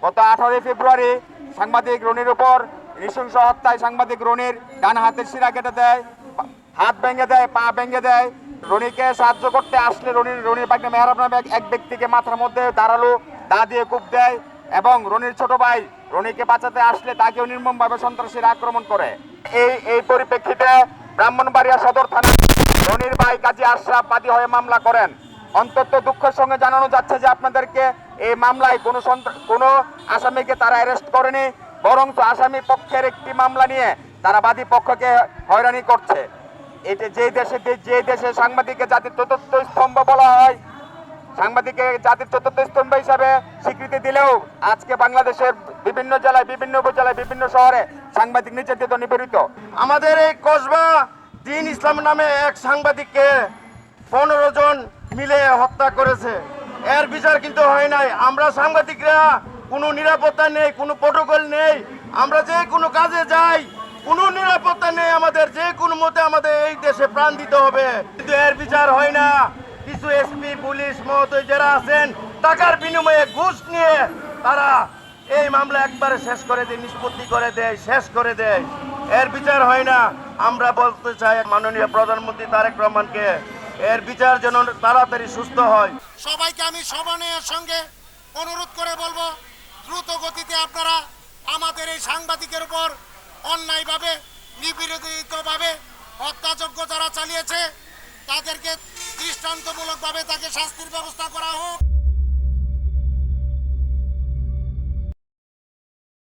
গত 18 ফেব্রুয়ারি সাংবাদিক রনির উপর নৃশংস হত্যায় সাংবাদিক রনির ডান হাতের শিরা কেটে দেয়, হাত ভেঙে দেয়, পা ভেঙে দেয়। রনিকে সাহায্য করতে আসলে রনির বাগনে মেহরাব নামে এক ব্যক্তিকে মাথার মধ্যে ধারালো দা দিয়ে কূপ দেয় এবং রনির ছোট ভাই রনিকে বাঁচাতে আসলে তাকেও নির্মমভাবে সন্ত্রাসীরা আক্রমণ করে। এই পরিপ্রেক্ষিতে ব্রাহ্মণবাড়িয়া সদর থানা রনির ভাই কাজী আশরাফ বাদী হয়ে মামলা করেন। অন্তত দুঃখের সঙ্গে জানানো যাচ্ছে যে আপনাদেরকে এই মামলায় কোনো আসামিকে তারা অ্যারেস্ট করেনি, বরং আসামি পক্ষের একটি মামলা নিয়ে তারা বাদী পক্ষকে হয়রানি করছে। এটা যে দেশে সাংবাদিককে জাতির চতুর্থ স্তম্ভ বলা হয়, সাংবাদিককে জাতির চতুর্থ স্তম্ভ হিসাবে স্বীকৃতি দিলেও আজকে বাংলাদেশের বিভিন্ন জেলায়, বিভিন্ন উপজেলায়, বিভিন্ন শহরে সাংবাদিক নির্যাতিত, নিপীড়িত। আমাদের এই কসবা দিন ইসলাম নামে এক সাংবাদিককে 15 জন মিলে হত্যা করেছে। এর বিচার কিন্তু হয় নাই। আমরা সাংবাদিকরা কোনো নিরাপত্তা নেই, কোনো প্রোটোকল নেই। আমরা যে কোনো কাজে যাই, কোনো নিরাপত্তা নেই আমাদের। যে কোনো মতে আমাদের এই দেশে প্রাণ দিতে হবে, কিন্তু এর বিচার হয় না। কিছু এসপি, পুলিশ মহোদয় যারা আছেন, টাকার বিনিময়ে ঘুষ নিয়ে তারা এই মামলা একবারে শেষ করে দেয়, নিষ্পত্তি করে দেয়, শেষ করে দেয়। এর বিচার হয় না। আমরা বলতে চাই মাননীয় প্রধানমন্ত্রী তারেক রহমানকে, এর বিচার যেন তাড়াতাড়ি সুস্থ হয়। সবাইকে আমি সমন্বয়ের সঙ্গে অনুরোধ করে বলবো, দ্রুত গতিতে আপনারা আমাদের এই সাংবাদিকের উপর অন্যায়ভাবে, নিপীড়িতভাবে হত্যাযজ্ঞ যারা চালিয়েছে তাদেরকে দৃষ্টান্তমূলকভাবে তাকে শাস্তির ব্যবস্থা করা হোক।